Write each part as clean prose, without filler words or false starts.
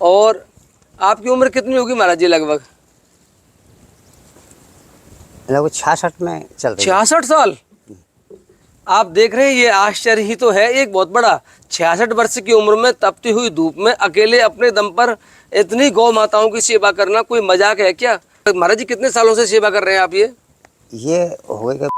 और आपकी उम्र कितनी होगी महाराज जी? लगभग 66 में चल रही है। 66 साल। आप देख रहे हैं, ये आश्चर्य ही तो है एक बहुत बड़ा। 66 वर्ष की उम्र में तपती हुई धूप में अकेले अपने दम पर इतनी गौ माताओं की सेवा करना कोई मजाक है क्या? महाराज जी कितने सालों से सेवा कर रहे हैं आप? ये होएगा।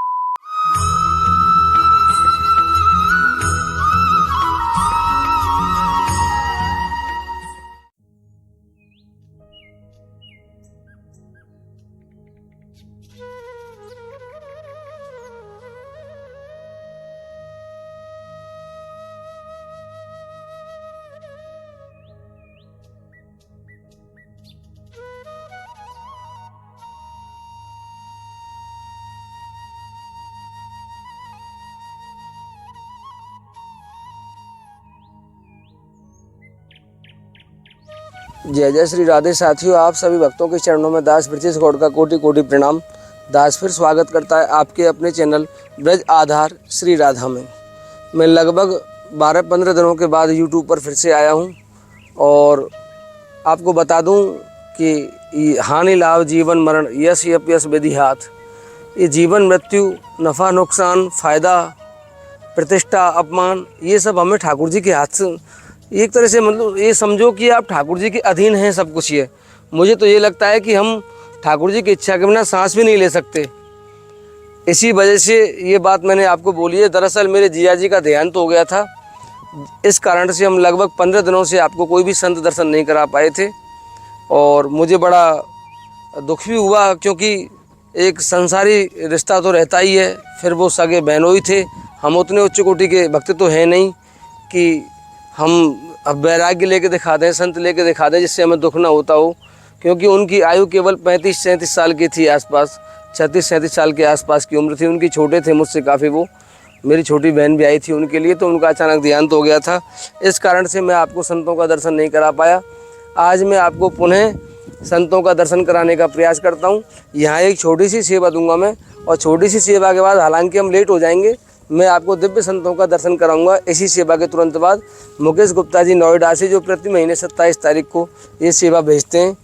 जय जय श्री राधे। साथियों, आप सभी भक्तों के चरणों में दास ब्रजेश गौड़ का कोटि कोटि प्रणाम। दास फिर स्वागत करता है आपके अपने चैनल ब्रज आधार श्री राधा में। मैं लगभग 12-15 दिनों के बाद यूट्यूब पर फिर से आया हूं और आपको बता दूं कि हानि लाभ जीवन मरण यश अपयश विधि हाथ। ये जीवन मृत्यु, नफ़ा नुकसान, फ़ायदा, प्रतिष्ठा, अपमान, ये सब हमें ठाकुर जी के हाथ से, एक तरह से मतलब ये समझो कि आप ठाकुर जी के अधीन हैं सब कुछ। ये मुझे तो ये लगता है कि हम ठाकुर जी की इच्छा के बिना सांस भी नहीं ले सकते। इसी वजह से ये बात मैंने आपको बोली है। दरअसल मेरे जिया जी का देहांत हो गया था, इस कारण से हम लगभग 15 दिनों से आपको कोई भी संत दर्शन नहीं करा पाए थे और मुझे बड़ा दुख भी हुआ, क्योंकि एक संसारी रिश्ता तो रहता ही है। फिर वो सगे बहनोई थे। हम उतने उच्च कोटि के भक्त तो हैं नहीं कि हम अब वैराग्य लेके दिखा दें, संत लेके दिखा दें जिससे हमें दुख ना होता हो, क्योंकि उनकी आयु केवल 35-37 साल की थी आसपास, 36-37 साल के आसपास की उम्र थी उनकी। छोटे थे मुझसे काफ़ी वो। मेरी छोटी बहन भी आई थी उनके लिए, तो उनका अचानक देहांत हो गया था। इस कारण से मैं आपको संतों का दर्शन नहीं करा पाया। आज मैं आपको पुनः संतों का दर्शन कराने का प्रयास करता हूँ। यहाँ एक छोटी सी सेवा दूंगा मैं, और छोटी सी सेवा के बाद, हालांकि हम लेट हो जाएंगे, मैं आपको दिव्य संतों का दर्शन कराऊंगा। इसी सेवा के तुरंत बाद मुकेश गुप्ता जी नोएडा से, जो प्रति महीने 27 तारीख को ये सेवा भेजते हैं,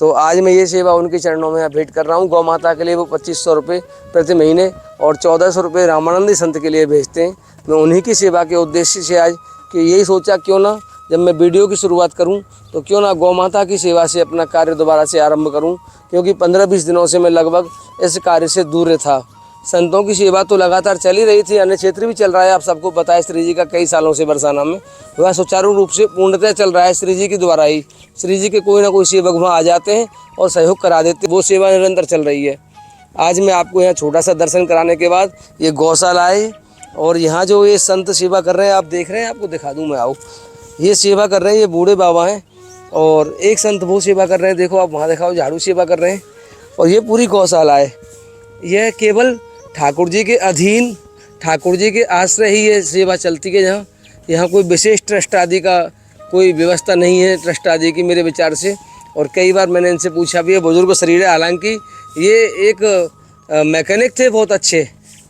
तो आज मैं ये सेवा उनके चरणों में भेंट कर रहा हूँ। गौ माता के लिए वो 2500 रुपये प्रति महीने और 1400 रुपये रामानंदी संत के लिए भेजते हैं। मैं उन्हीं की सेवा के उद्देश्य से आज कि यही सोचा, क्यों ना जब मैं वीडियो की शुरुआत करूं तो क्यों ना गौ माता की सेवा से अपना कार्य दोबारा से आरंभ करूं, क्योंकि 15-20 दिनों से मैं लगभग इस कार्य से दूर था। संतों की सेवा तो लगातार चल ही रही थी, अन्य क्षेत्र भी चल रहा है। आप सबको पता है श्री जी का कई सालों से बरसाना में वह सुचारू रूप से पूर्णतः चल रहा है श्री जी के द्वारा ही। श्री जी के कोई ना कोई सेवक वहाँ आ जाते हैं और सहयोग करा देते, वो सेवा निरंतर चल रही है। आज मैं आपको यहाँ छोटा सा दर्शन कराने के बाद ये गौशाला है, और यहाँ जो ये संत सेवा कर रहे हैं आप देख रहे हैं, आपको दिखा दूँ मैं। आओ, ये सेवा कर रहे हैं, ये बूढ़े बाबा हैं, और एक संत वो सेवा कर रहे हैं, देखो आप वहाँ दिखाओ, झाड़ू सेवा कर रहे हैं। और ये पूरी गौशाला है, यह केवल ठाकुर जी के अधीन, ठाकुर जी के आश्रय ही ये सेवा चलती है। यहाँ कोई विशेष ट्रस्ट आदि का कोई व्यवस्था नहीं है, ट्रस्ट आदि की मेरे विचार से। और कई बार मैंने इनसे पूछा भी है, बुजुर्ग शरीर है, हालांकि ये एक मैकेनिक थे बहुत अच्छे,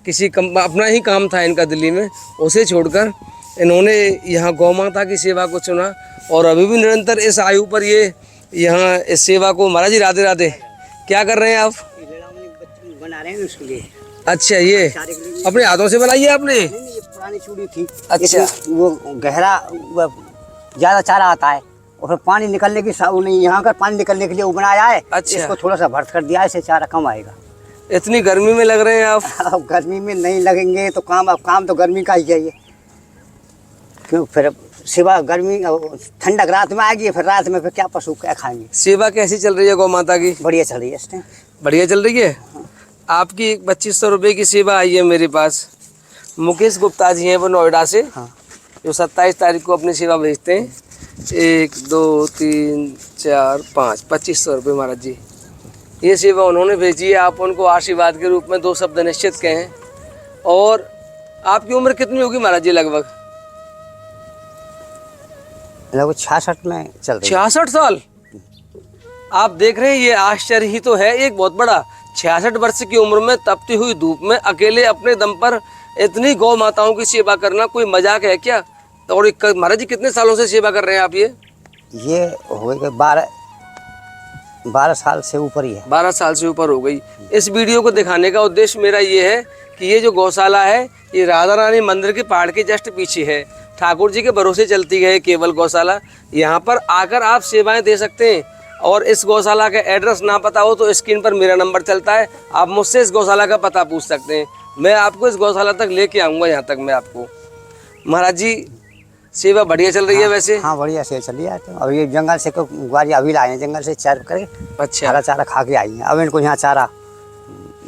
किसी अपना ही काम था इनका दिल्ली में, उसे छोड़कर इन्होंने यहाँ गौ माता की सेवा को चुना, और अभी भी निरंतर इस आयु पर ये यहाँ इस सेवा को। महाराज जी राधे राधे। क्या कर रहे हैं आप? बना रहे हैं उसके लिए। अच्छा, ये अपने हाथों से बनाई है आपने? ये पुरानी चूड़ी थी। अच्छा, वो गहरा ज़्यादा चारा आता है और फिर पानी निकलने की नहीं, यहाँ का पानी निकलने के लिए वो बनाया है। अच्छा, इसको थोड़ा सा भर्त कर दिया है, इससे चारा कम आएगा। इतनी गर्मी में लग रहे हैं आप? अब गर्मी में नहीं लगेंगे तो काम तो गर्मी का ही चाहिए, क्यों फिर सेवा गर्मी ठंडक रात में आएगी, फिर रात में फिर क्या पशु क्या खाएंगे। सेवा कैसी चल रही है गौ माता की? बढ़िया चल रही है इस टाइम। बढ़िया चल रही है। आपकी एक 2500 रुपये की सेवा आई है मेरे पास। मुकेश गुप्ता जी हैं वो नोएडा से, जो 27 तारीख को अपनी सेवा भेजते हैं। 1 2 3 4 5 2500 रुपये महाराज जी, ये सेवा उन्होंने भेजी है। आप उनको आशीर्वाद के रूप में 2 शब्द निश्चित कहें। और आपकी उम्र कितनी होगी महाराज जी? लगभग 66 में चल रही है। 66 साल। आप देख रहे हैं, ये आश्चर्य ही तो है एक बहुत बड़ा। 66 वर्ष की उम्र में तपती हुई धूप में अकेले अपने दम पर इतनी गौ माताओं की सेवा करना कोई मजाक है क्या? और महाराज जी कितने सालों से सेवा कर रहे हैं आप? ये हो गए 12 साल से ऊपर ही है। 12 साल से ऊपर हो गई। इस वीडियो को दिखाने का उद्देश्य मेरा ये है कि ये जो गौशाला है ये राधा रानी मंदिर के पहाड़ के जस्ट पीछे है। ठाकुर जी के भरोसे चलती है केवल गौशाला। यहाँ पर आकर आप सेवाएं दे सकते हैं। और इस गौशाला का एड्रेस ना पता हो तो स्क्रीन पर मेरा नंबर चलता है, आप मुझसे इस गौशाला का पता पूछ सकते हैं। मैं आपको इस गौशाला तक लेके आऊँगा, यहाँ तक मैं आपको। महाराज जी सेवा बढ़िया चल रही है वैसे? हाँ बढ़िया से चली है। तो अब ये जंगल से ग्वारी अभी लाए हैं, जंगल से चार करके अच्छा हरा चारा खा के आई हैं। अब इनको यहाँ चारा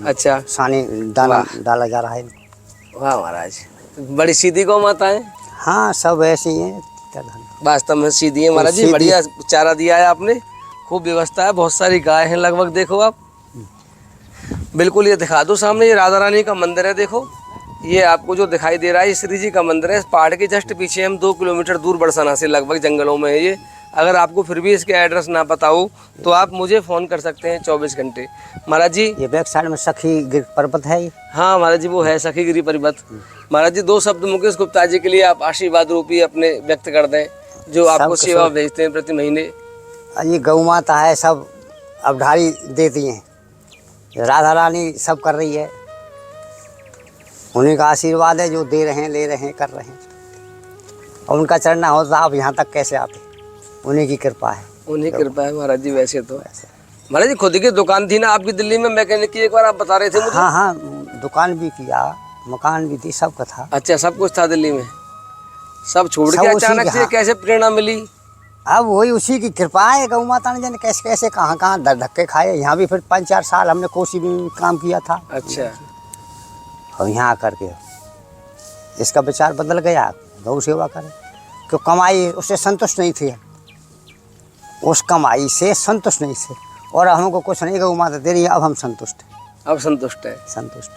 अच्छा सानी दाना डाला जा रहा है। वाह महाराज, बड़ी सीधी गौ माता है। हाँ सब ऐसे ही हैं। वास्तव में सीधी है महाराज जी, बढ़िया चारा दिया है आपने, खूब व्यवस्था है। बहुत सारी गाय हैं लगभग, देखो आप बिल्कुल। ये दिखा दो सामने, ये राधा रानी का मंदिर है। देखो ये आपको जो दिखाई दे रहा है ये श्री जी का मंदिर है। इस पहाड़ के जस्ट पीछे हम 2 किलोमीटर दूर बरसाना से लगभग जंगलों में है ये। अगर आपको फिर भी इसके एड्रेस ना पता हो तो आप मुझे फ़ोन कर सकते हैं 24 घंटे। महाराज जी ये बैक साइड में सखी गिर पर्वत है। हाँ महाराज जी वो है सखी गिरी पर्वत। महाराज जी 2 शब्द मुकेश गुप्ता जी के लिए आप आशीर्वाद रूपी अपने व्यक्त कर दें, जो आपको सेवा भेजते हैं प्रति महीने। ये गौ माता है, सब अब ढाली देती हैं। राधा रानी सब कर रही है, उन्हीं का आशीर्वाद है, जो दे रहे हैं, ले रहे हैं, कर रहे हैं। और उनका चढ़ना होता आप यहाँ तक कैसे आते, उन्हीं की कृपा है। उन्हीं की कृपा है महाराज जी। वैसे तो महाराज जी खुद की दुकान थी ना आपकी दिल्ली में, मैकेनिक की, एक बार आप बता रहे थे मुझे। हाँ हाँ दुकान भी किया, मकान भी थी, सब का था। अच्छा सब कुछ था दिल्ली में, सब छोड़ के अचानक से कैसे प्रेरणा मिली? अब वही उसी की कृपा है। गौ माता ने जाने कैसे कैसे कहाँ कहाँ दर धक्के खाए। यहाँ भी फिर 5-4 साल हमने कोसी में काम किया था। अच्छा और यहाँ आकर के इसका विचार बदल गया, गौ सेवा करें। क्यों कमाई उससे संतुष्ट नहीं थे, उस कमाई से संतुष्ट नहीं थे। और हमको कुछ नहीं, गौ माता दे रही है, अब हम संतुष्ट हैं। अब संतुष्ट है? संतुष्ट।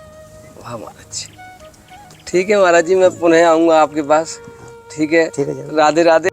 वाह महाराज जी, ठीक है महाराज जी, मैं पुनः आऊँगा आपके पास। ठीक है, ठीक है। राधे राधे।